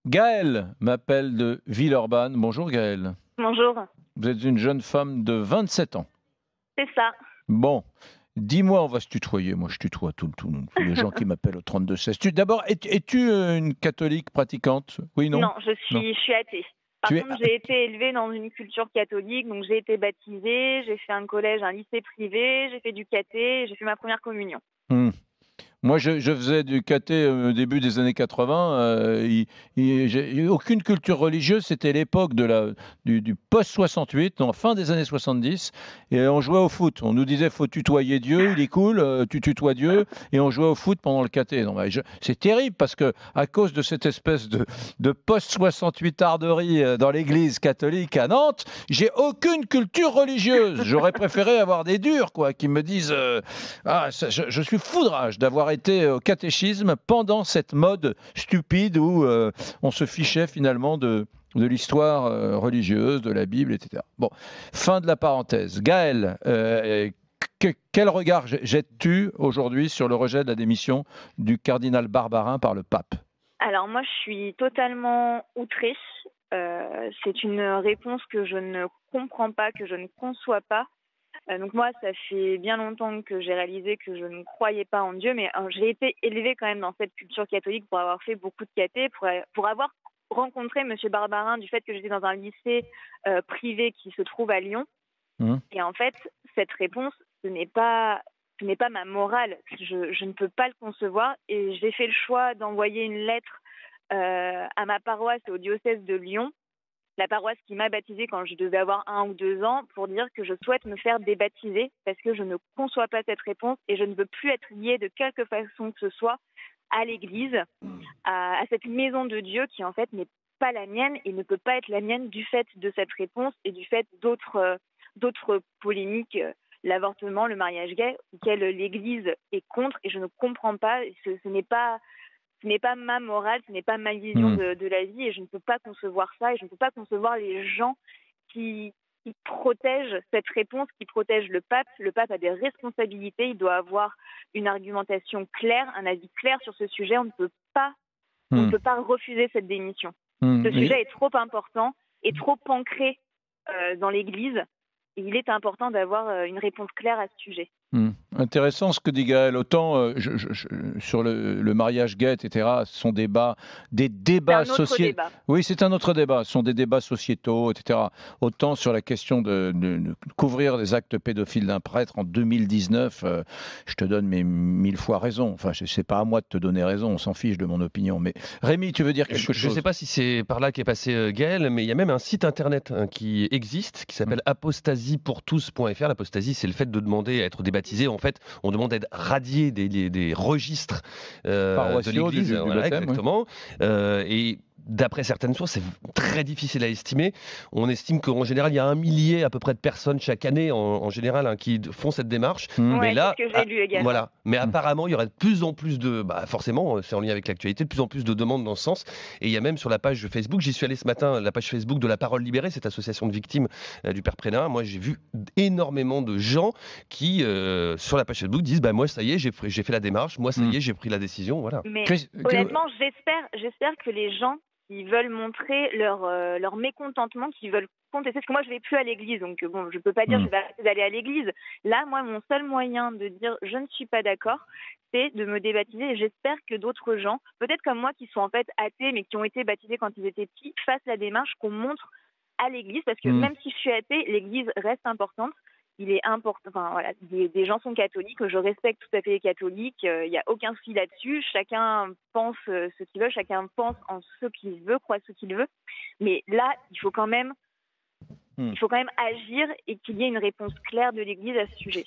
Gaëlle m'appelle de Villeurbanne. Bonjour Gaëlle. Bonjour, Vous êtes une jeune femme de 27 ans. c'est ça. Bon, dis-moi, on va se tutoyer. Moi, je tutoie tous les gens qui m'appellent au 32-16. D'abord, es-tu une catholique pratiquante? Oui, non? Non, je Non. suis athée. Par Tu es... contre, j'ai été élevée dans une culture catholique, donc j'ai été baptisée, j'ai fait un collège, un lycée privé, j'ai fait du caté, j'ai fait ma première communion. Hmm. Moi, je faisais du caté au début des années 80. J'ai aucune culture religieuse. C'était l'époque du post-68, non, fin des années 70. Et on jouait au foot. On nous disait faut tutoyer Dieu, il est cool, tu tutoies Dieu. Et on jouait au foot pendant le caté. Non, c'est terrible parce que à cause de cette espèce de post-68 arderie dans l'église catholique à Nantes, j'ai aucune culture religieuse. J'aurais préféré avoir des durs, quoi, qui me disent je suis foudrage d'avoir été au catéchisme pendant cette mode stupide où on se fichait finalement de l'histoire religieuse, de la Bible, etc. Bon, fin de la parenthèse. Gaëlle, quel regard jettes-tu aujourd'hui sur le rejet de la démission du cardinal Barbarin par le pape? Alors moi, je suis totalement outrée. C'est une réponse que je ne comprends pas, que je ne conçois pas. Donc moi, ça fait bien longtemps que j'ai réalisé que je ne croyais pas en Dieu, mais j'ai été élevée quand même dans cette culture catholique pour avoir fait beaucoup de caté, pour avoir rencontré Monsieur Barbarin du fait que j'étais dans un lycée privé qui se trouve à Lyon. Mmh. Et en fait, cette réponse, ce n'est pas ma morale. Je ne peux pas le concevoir et j'ai fait le choix d'envoyer une lettre à ma paroisse et au diocèse de Lyon, la paroisse qui m'a baptisée quand je devais avoir 1 ou 2 ans, pour dire que je souhaite me faire débaptiser parce que je ne conçois pas cette réponse et je ne veux plus être liée de quelque façon que ce soit à l'Église, à cette maison de Dieu qui en fait n'est pas la mienne et ne peut pas être la mienne du fait de cette réponse et du fait d'autres polémiques, l'avortement, le mariage gay, auxquelles l'Église est contre et je ne comprends pas. Ce n'est pas ma morale, ce n'est pas ma vision de la vie et je ne peux pas concevoir ça et je ne peux pas concevoir les gens qui protègent cette réponse, qui protègent le pape. Le pape a des responsabilités, il doit avoir une argumentation claire, un avis clair sur ce sujet. On ne peut pas refuser cette démission. Ce sujet est trop important et trop ancré dans l'Église et il est important d'avoir une réponse claire à ce sujet. Intéressant ce que dit Gaëlle. Autant sur le mariage gay, etc., ce sont des débats sociétaux. Oui, c'est un autre débat. Ce sont des débats sociétaux, etc. Autant sur la question de couvrir les actes pédophiles d'un prêtre en 2019, je te donne mes 1000 fois raison. Enfin, c'est pas à moi de te donner raison. On s'en fiche de mon opinion. Mais Rémi, tu veux dire quelque chose? Je ne sais pas si c'est par là qu'est passé Gaëlle, mais il y a même un site internet qui existe, qui s'appelle apostasiepourtous.fr. L'apostasie, c'est le fait de demander à être débaptisé. En fait, on demande d'être radié des registres de l'Église. Voilà, exactement. Et d'après certaines sources, c'est très difficile à estimer. On estime qu'en général, il y a 1 millier à peu près de personnes chaque année, en général, qui font cette démarche. Mais là, c'est ce que j'ai lu également. Voilà. Mais apparemment, il y aurait de plus en plus forcément, c'est en lien avec l'actualité, de plus en plus de demandes dans ce sens. Et il y a même sur la page Facebook, j'y suis allé ce matin, la page Facebook de La Parole Libérée, cette association de victimes du Père Prénat. Moi, j'ai vu énormément de gens qui, sur la page Facebook, disent moi, ça y est, j'ai fait la démarche. Moi, ça y est, j'ai pris la décision. Voilà. Mais honnêtement, j'espère que les gens qui veulent montrer leur mécontentement, qui veulent contester. Parce que moi, je ne vais plus à l'église, donc bon, je ne peux pas dire je vais arrêter d'aller à l'église. Là, moi, mon seul moyen de dire je ne suis pas d'accord, c'est de me débaptiser. Et j'espère que d'autres gens, peut-être comme moi, qui sont en fait athées, mais qui ont été baptisés quand ils étaient petits, fassent la démarche qu'on montre à l'église. Parce que même si je suis athée, l'église reste importante. Il est important, enfin voilà, des gens sont catholiques, je respecte tout à fait les catholiques, il n'y a aucun souci là-dessus, chacun pense ce qu'il veut, chacun pense en ce qu'il veut, croit ce qu'il veut, mais là, il faut quand même agir et qu'il y ait une réponse claire de l'Église à ce sujet.